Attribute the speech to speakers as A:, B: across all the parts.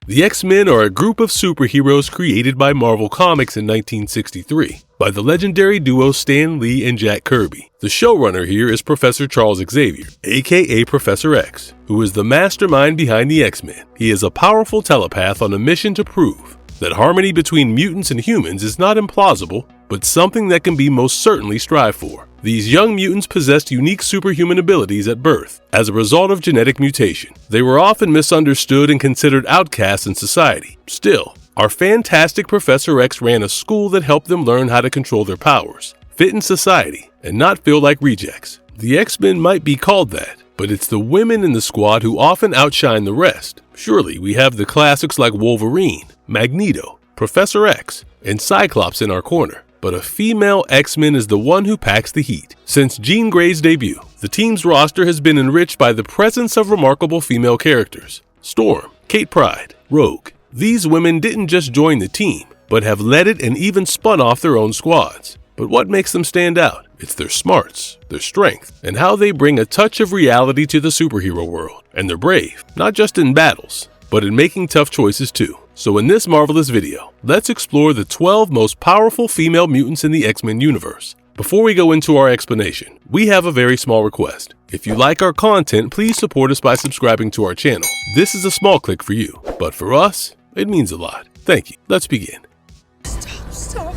A: The X-Men are a group of superheroes created by Marvel Comics in 1963 by the legendary duo Stan Lee and Jack Kirby. The showrunner here is Professor Charles Xavier, aka Professor X, who is the mastermind behind the X-Men. He is a powerful telepath on a mission to prove that harmony between mutants and humans is not implausible, but something that can be most certainly strived for. These young mutants possessed unique superhuman abilities at birth as a result of genetic mutation. They were often misunderstood and considered outcasts in society. Still, our fantastic Professor X ran a school that helped them learn how to control their powers, fit in society, and not feel like rejects. The X-Men might be called that, but it's the women in the squad who often outshine the rest. Surely we have the classics like Wolverine, Magneto, Professor X, and Cyclops in our corner. But a female X-Men is the one who packs the heat. Since Jean Grey's debut, the team's roster has been enriched by the presence of remarkable female characters. Storm, Kate Pryde, Rogue. These women didn't just join the team, but have led it and even spun off their own squads. But what makes them stand out? It's their smarts, their strength, and how they bring a touch of reality to the superhero world. And they're brave, not just in battles, but in making tough choices too. So in this marvelous video, let's explore the 12 most powerful female mutants in the X-Men universe. Before we go into our explanation, we have a very small request. If you like our content, please support us by subscribing to our channel. This is a small click for you, but for us, it means a lot. Thank you. Let's begin.
B: Stop.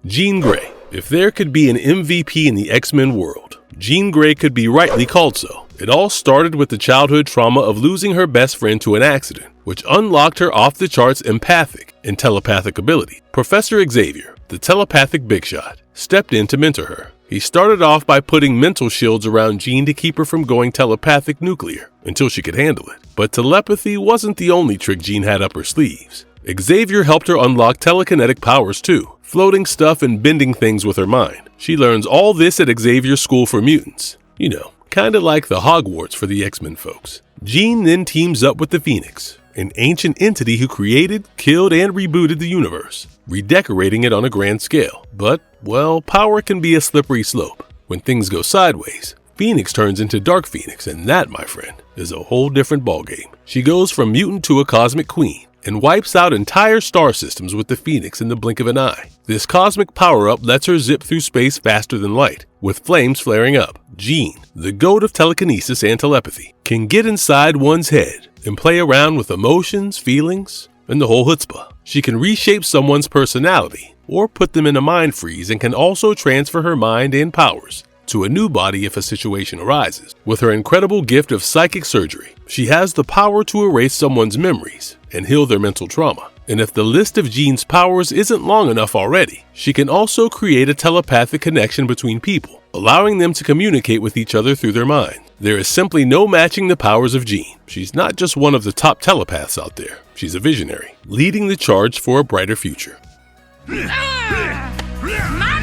A: Jean Grey. If there could be an MVP in the X-Men world, Jean Grey could be rightly called so. It all started with the childhood trauma of losing her best friend to an accident, which unlocked her off-the-charts empathic and telepathic ability. Professor Xavier, the telepathic big shot, stepped in to mentor her. He started off by putting mental shields around Jean to keep her from going telepathic nuclear until she could handle it. But telepathy wasn't the only trick Jean had up her sleeves. Xavier helped her unlock telekinetic powers too, floating stuff and bending things with her mind. She learns all this at Xavier's School for Mutants. You know, kinda like the Hogwarts for the X-Men folks. Jean then teams up with the Phoenix, an ancient entity who created, killed, and rebooted the universe, redecorating it on a grand scale. But, well, power can be a slippery slope. When things go sideways, Phoenix turns into Dark Phoenix, and that, my friend, is a whole different ballgame. She goes from mutant to a cosmic queen, and wipes out entire star systems with the Phoenix in the blink of an eye. This cosmic power-up lets her zip through space faster than light, with flames flaring up. Jean, the goat of telekinesis and telepathy, can get inside one's head and play around with emotions, feelings, and the whole chutzpah. She can reshape someone's personality, or put them in a mind freeze, and can also transfer her mind and powers to a new body if a situation arises. With her incredible gift of psychic surgery, she has the power to erase someone's memories and heal their mental trauma. And if the list of Jean's powers isn't long enough already, she can also create a telepathic connection between people, allowing them to communicate with each other through their mind. There is simply no matching the powers of Jean. She's not just one of the top telepaths out there. She's a visionary, leading the charge for a brighter future.
B: My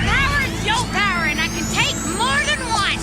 B: power is your power, and I can take more than one.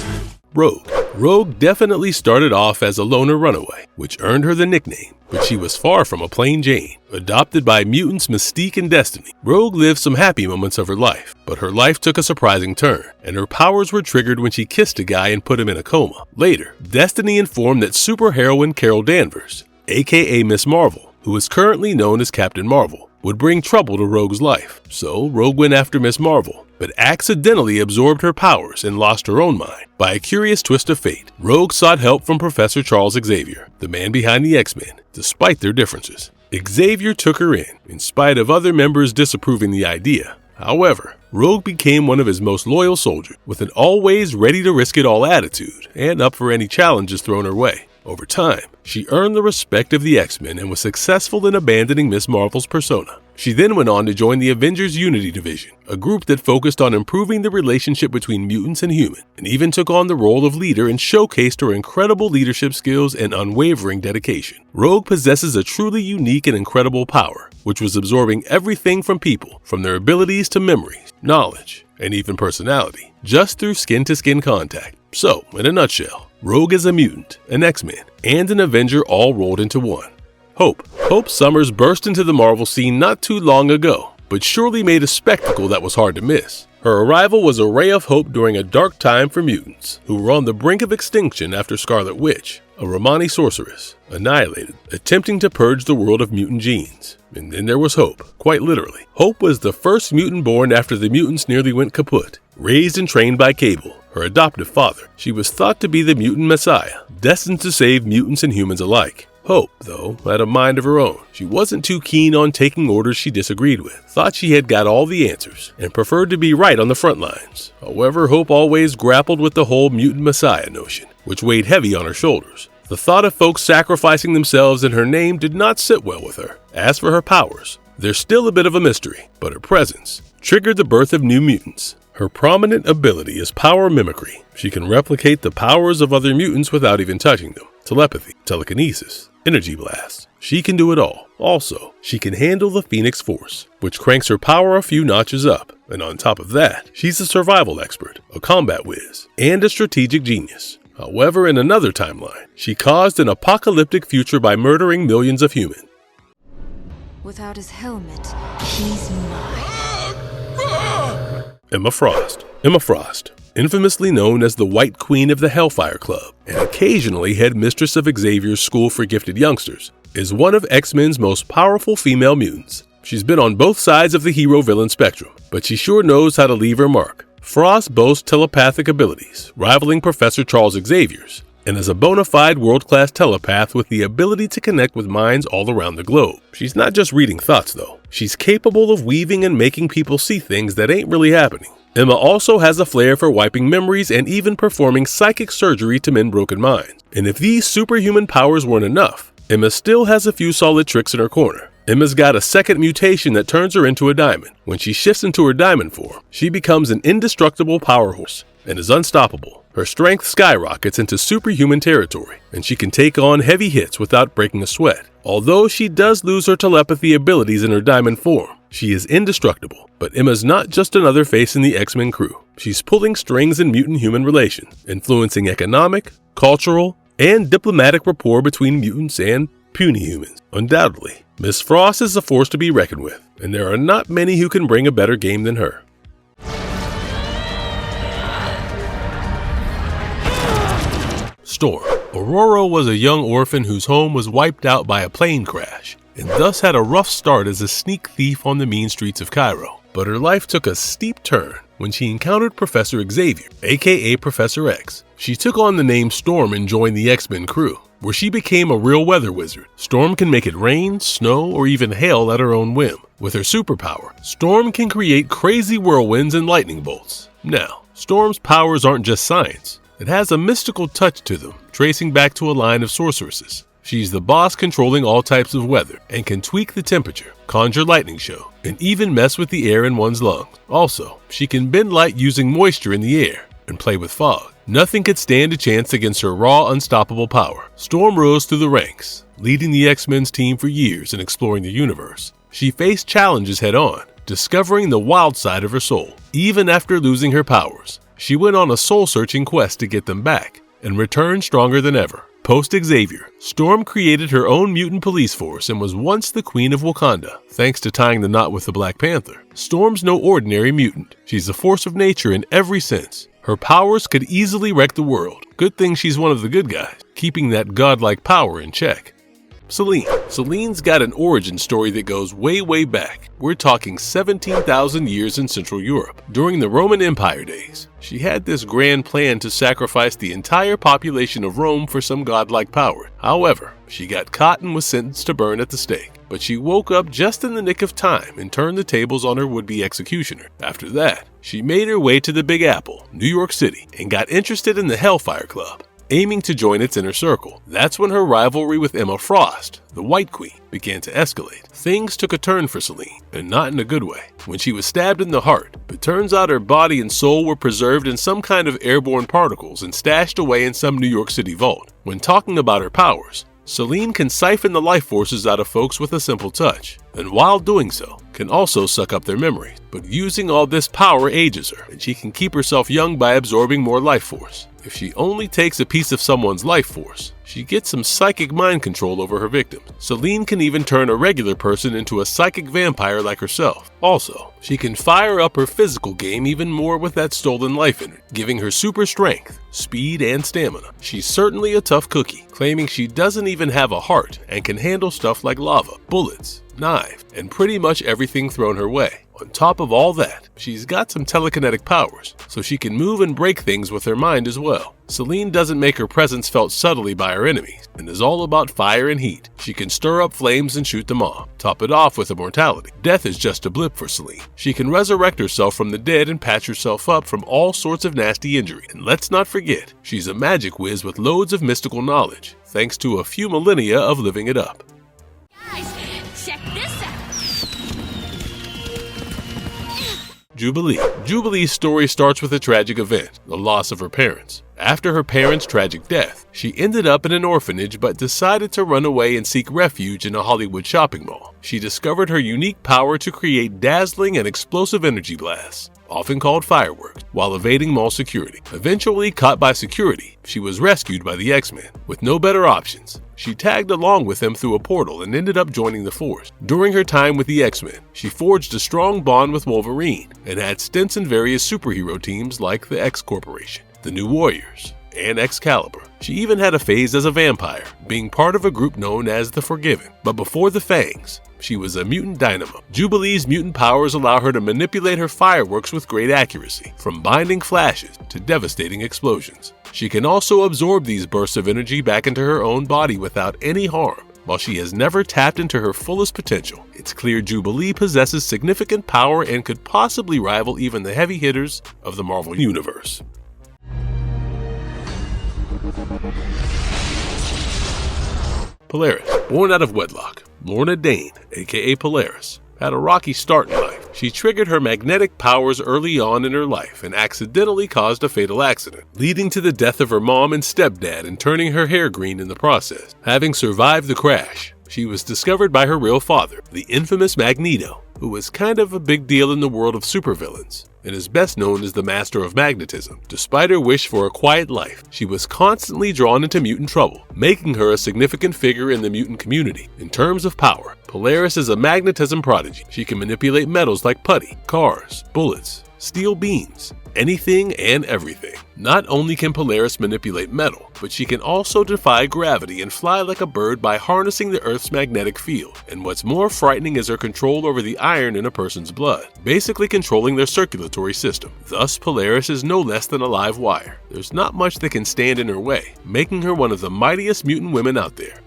A: Rogue. Rogue definitely started off as a loner runaway, which earned her the nickname, but she was far from a plain Jane. Adopted by mutants' mystique and destiny, Rogue lived some happy moments of her life, but her life took a surprising turn, and her powers were triggered when she kissed a guy and put him in a coma. Later, destiny informed that superheroine Carol Danvers, aka Miss Marvel, who is currently known as Captain Marvel, would bring trouble to Rogue's life. So Rogue went after Miss Marvel, but accidentally absorbed her powers and lost her own mind. By a curious twist of fate, Rogue sought help from Professor Charles Xavier, the man behind the X-Men, despite their differences. Xavier took her in spite of other members disapproving the idea. However, Rogue became one of his most loyal soldiers, with an always ready-to-risk-it-all attitude and up for any challenges thrown her way. Over time, she earned the respect of the X-Men and was successful in abandoning Miss Marvel's persona. She then went on to join the Avengers Unity Division, a group that focused on improving the relationship between mutants and humans, and even took on the role of leader and showcased her incredible leadership skills and unwavering dedication. Rogue possesses a truly unique and incredible power, which was absorbing everything from people, from their abilities to memories, knowledge, and even personality, just through skin-to-skin contact. So, in a nutshell, Rogue is a mutant, an X-Men, and an Avenger all rolled into one. Hope. Hope Summers burst into the Marvel scene not too long ago, but surely made a spectacle that was hard to miss. Her arrival was a ray of hope during a dark time for mutants, who were on the brink of extinction after Scarlet Witch, a Romani sorceress, annihilated, attempting to purge the world of mutant genes. And then there was Hope, quite literally. Hope was the first mutant born after the mutants nearly went kaput. Raised and trained by Cable, her adoptive father, she was thought to be the mutant messiah, destined to save mutants and humans alike. Hope, though, had a mind of her own. She wasn't too keen on taking orders she disagreed with, thought she had got all the answers, and preferred to be right on the front lines. However, Hope always grappled with the whole mutant messiah notion, which weighed heavy on her shoulders. The thought of folks sacrificing themselves in her name did not sit well with her. As for her powers, they're still a bit of a mystery, but her presence triggered the birth of new mutants. Her prominent ability is power mimicry. She can replicate the powers of other mutants without even touching them. Telepathy, telekinesis, energy blasts. She can do it all. Also, she can handle the Phoenix Force, which cranks her power a few notches up. And on top of that, she's a survival expert, a combat whiz, and a strategic genius. However, in another timeline, she caused an apocalyptic future by murdering millions of humans.
C: Without his helmet, he's mine.
A: Emma Frost. Emma Frost, infamously known as the White Queen of the Hellfire Club, and occasionally head mistress of Xavier's School for Gifted Youngsters, is one of X-Men's most powerful female mutants. She's been on both sides of the hero-villain spectrum, but she sure knows how to leave her mark. Frost boasts telepathic abilities, rivaling Professor Charles Xavier's, and is a bona fide world-class telepath with the ability to connect with minds all around the globe. She's not just reading thoughts, though. She's capable of weaving and making people see things that ain't really happening. Emma also has a flair for wiping memories and even performing psychic surgery to mend broken minds. And if these superhuman powers weren't enough, Emma still has a few solid tricks in her corner. Emma's got a second mutation that turns her into a diamond. When she shifts into her diamond form, she becomes an indestructible power horse and is unstoppable. Her strength skyrockets into superhuman territory, and she can take on heavy hits without breaking a sweat. Although she does lose her telepathy abilities in her diamond form, she is indestructible. But Emma's not just another face in the X-Men crew. She's pulling strings in mutant-human relations, influencing economic, cultural, and diplomatic rapport between mutants and puny humans. Undoubtedly, Miss Frost is a force to be reckoned with, and there are not many who can bring a better game than her. Storm. Aurora was a young orphan whose home was wiped out by a plane crash, and thus had a rough start as a sneak thief on the mean streets of Cairo. But her life took a steep turn when she encountered Professor Xavier, aka Professor X. She took on the name Storm and joined the X-Men crew, where she became a real weather wizard. Storm can make it rain, snow, or even hail at her own whim. With her superpower, Storm can create crazy whirlwinds and lightning bolts. Now, Storm's powers aren't just science. It has a mystical touch to them, tracing back to a line of sorceresses. She's the boss controlling all types of weather and can tweak the temperature, conjure lightning show, and even mess with the air in one's lungs. Also, she can bend light using moisture in the air and play with fog. Nothing could stand a chance against her raw, unstoppable power. Storm rose through the ranks, leading the X-Men's team for years and exploring the universe. She faced challenges head-on, discovering the wild side of her soul. Even after losing her powers, she went on a soul-searching quest to get them back and returned stronger than ever. Post-Xavier, Storm created her own mutant police force and was once the Queen of Wakanda, thanks to tying the knot with the Black Panther. Storm's no ordinary mutant. She's a force of nature in every sense. Her powers could easily wreck the world. Good thing she's one of the good guys, keeping that godlike power in check. Seline. Seline's got an origin story that goes way, way back. We're talking 17,000 years in Central Europe. During the Roman Empire days, she had this grand plan to sacrifice the entire population of Rome for some godlike power. However, she got caught and was sentenced to burn at the stake. But she woke up just in the nick of time and turned the tables on her would-be executioner. After that, she made her way to the Big Apple, New York City, and got interested in the Hellfire Club, aiming to join its inner circle. That's when her rivalry with Emma Frost, the White Queen, began to escalate. Things took a turn for Seline, and not in a good way, when she was stabbed in the heart. But turns out her body and soul were preserved in some kind of airborne particles and stashed away in some New York City vault. When talking about her powers, Seline can siphon the life forces out of folks with a simple touch. and while doing so, can also suck up their memories. But using all this power ages her, and she can keep herself young by absorbing more life force. If she only takes a piece of someone's life force, she gets some psychic mind control over her victims. Seline can even turn a regular person into a psychic vampire like herself. Also, she can fire up her physical game even more with that stolen life energy, giving her super strength, speed, and stamina. She's certainly a tough cookie, claiming she doesn't even have a heart and can handle stuff like lava, bullets, knives, and pretty much everything thrown her way. On top of all that, she's got some telekinetic powers, so she can move and break things with her mind as well. Seline doesn't make her presence felt subtly by her enemies, and is all about fire and heat. She can stir up flames and shoot them off. Top it off with immortality. Death is just a blip for Seline. She can resurrect herself from the dead and patch herself up from all sorts of nasty injury. And let's not forget, she's a magic whiz with loads of mystical knowledge, thanks to a few millennia of living it up.
B: Guys, check this out.
A: Jubilee. Jubilee's story starts with a tragic event, the loss of her parents. After her parents' tragic death, she ended up in an orphanage but decided to run away and seek refuge in a Hollywood shopping mall. She discovered her unique power to create dazzling and explosive energy blasts, often called fireworks, while evading mall security. Eventually caught by security, she was rescued by the X-Men. With no better options, she tagged along with them through a portal and ended up joining the Force. During her time with the X-Men, she forged a strong bond with Wolverine and had stints in various superhero teams like the X-Corporation, the New Warriors, and Excalibur. She even had a phase as a vampire, being part of a group known as the Forgiven. But before the Fangs, she was a mutant dynamo. Jubilee's mutant powers allow her to manipulate her fireworks with great accuracy, from binding flashes to devastating explosions. She can also absorb these bursts of energy back into her own body without any harm. While she has never tapped into her fullest potential, it's clear Jubilee possesses significant power and could possibly rival even the heavy hitters of the Marvel Universe. Polaris. Born out of wedlock, Lorna Dane, aka Polaris, had a rocky start in life. She triggered her magnetic powers early on in her life and accidentally caused a fatal accident, leading to the death of her mom and stepdad and turning her hair green in the process. Having survived the crash, she was discovered by her real father, the infamous Magneto, who was kind of a big deal in the world of supervillains, and is best known as the Master of Magnetism. Despite her wish for a quiet life, she was constantly drawn into mutant trouble, making her a significant figure in the mutant community. In terms of power, Polaris is a magnetism prodigy. She can manipulate metals like putty, cars, bullets, steel beams, anything and everything. Not only can Polaris manipulate metal, but she can also defy gravity and fly like a bird by harnessing the Earth's magnetic field. And what's more frightening is her control over the iron in a person's blood, basically controlling their circulatory system. Thus, Polaris is no less than a live wire. There's not much that can stand in her way, making her one of the mightiest mutant women out there.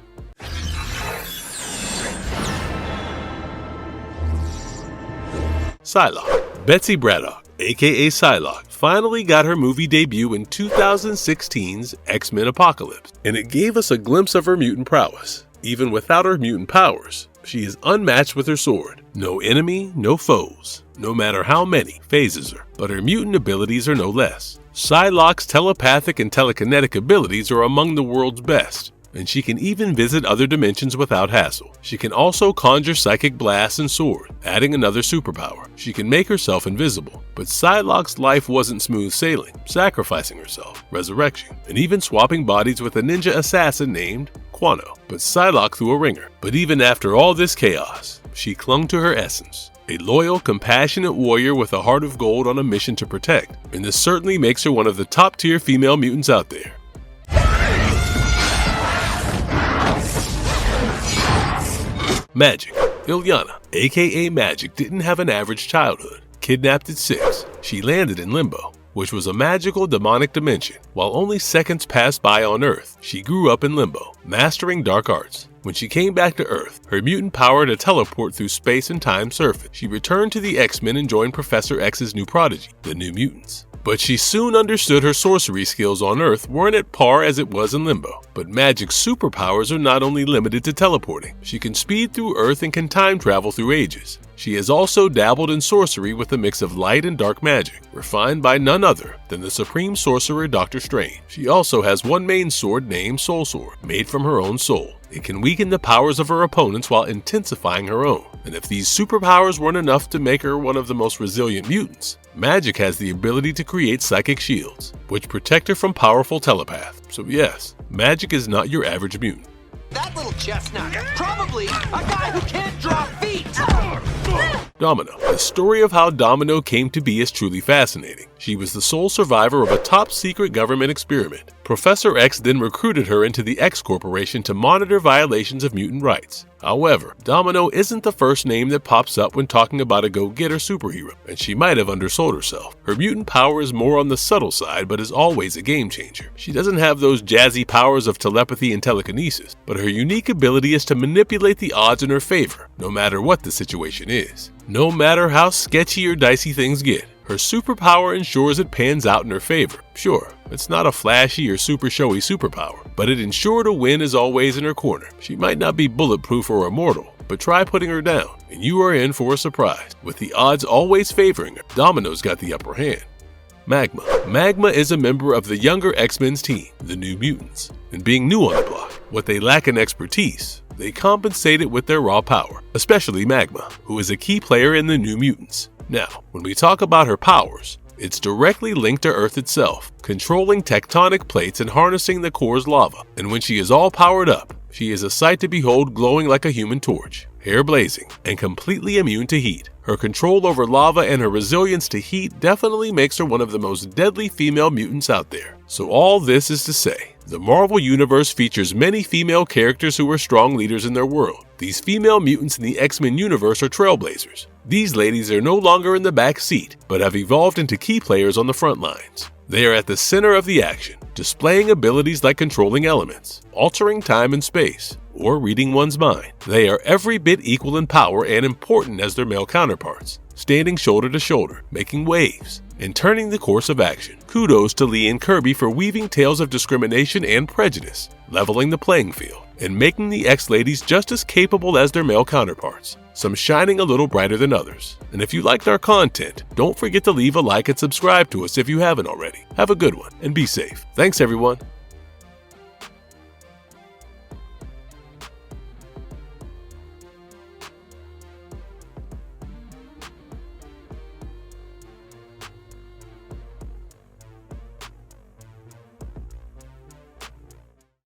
A: Psylock. Betsy Braddock, aka Psylock, finally got her movie debut in 2016's X-Men Apocalypse, and it gave us a glimpse of her mutant prowess. Even without her mutant powers, she is unmatched with her sword. No enemy, no foes, no matter how many, phases her, but her mutant abilities are no less. Psylock's telepathic and telekinetic abilities are among the world's best, and she can even visit other dimensions without hassle. She can also conjure psychic blasts and sword, adding another superpower. She can make herself invisible, but Psylock's life wasn't smooth sailing, sacrificing herself, resurrection, and even swapping bodies with a ninja assassin named Quano. But Psylock threw a ringer. But even after all this chaos, she clung to her essence. A loyal, compassionate warrior with a heart of gold on a mission to protect, and this certainly makes her one of the top-tier female mutants out there. Magic. Ilyana, aka Magic, didn't have an average childhood. Kidnapped at 6, she landed in Limbo, which was a magical demonic dimension. While only seconds passed by on Earth, she grew up in Limbo, mastering dark arts. When she came back to Earth, her mutant power to teleport through space and time surfaced. She returned to the X-Men and joined Professor X's new prodigy, the New Mutants. But she soon understood her sorcery skills on Earth weren't at par as it was in Limbo. But Magic's superpowers are not only limited to teleporting. She can speed through Earth and can time travel through ages. She has also dabbled in sorcery with a mix of light and dark magic, refined by none other than the supreme sorcerer Dr. Strange. She also has one main sword named Soul Sword, made from her own soul. It can weaken the powers of her opponents while intensifying her own. And if these superpowers weren't enough to make her one of the most resilient mutants, Magic has the ability to create psychic shields, which protect her from powerful telepaths. So yes, Magic is not your average mutant.
D: That little chestnut, probably a guy who can't draw feet!
A: Domino. The story of how Domino came to be is truly fascinating. She was the sole survivor of a top-secret government experiment. Professor X then recruited her into the X Corporation to monitor violations of mutant rights. However, Domino isn't the first name that pops up when talking about a go-getter superhero, and she might have undersold herself. Her mutant power is more on the subtle side, but is always a game-changer. She doesn't have those jazzy powers of telepathy and telekinesis, but her unique ability is to manipulate the odds in her favor, no matter what the situation is. No matter how sketchy or dicey things get, her superpower ensures it pans out in her favor. Sure, it's not a flashy or super showy superpower, but it ensured a win is always in her corner. She might not be bulletproof or immortal, but try putting her down, and you are in for a surprise. With the odds always favoring her, Domino's got the upper hand. Magma. Magma is a member of the younger X-Men's team, the New Mutants. And being new on the block, what they lack in expertise, they compensate it with their raw power, especially Magma, who is a key player in the New Mutants. Now, when we talk about her powers, it's directly linked to Earth itself, controlling tectonic plates and harnessing the core's lava. And when she is all powered up, she is a sight to behold, glowing like a human torch, hair blazing, and completely immune to heat. Her control over lava and her resilience to heat definitely makes her one of the most deadly female mutants out there. So all this is to say, the Marvel Universe features many female characters who are strong leaders in their world. These female mutants in the X-Men universe are trailblazers. These ladies are no longer in the back seat, but have evolved into key players on the front lines. They are at the center of the action, displaying abilities like controlling elements, altering time and space, or reading one's mind. They are every bit equal in power and important as their male counterparts, standing shoulder to shoulder, making waves, and turning the course of action. Kudos to Lee and Kirby for weaving tales of discrimination and prejudice, leveling the playing field, and making the X-Ladies just as capable as their male counterparts, some shining a little brighter than others. And if you liked our content, don't forget to leave a like and subscribe to us if you haven't already. Have a good one, and be safe. Thanks everyone.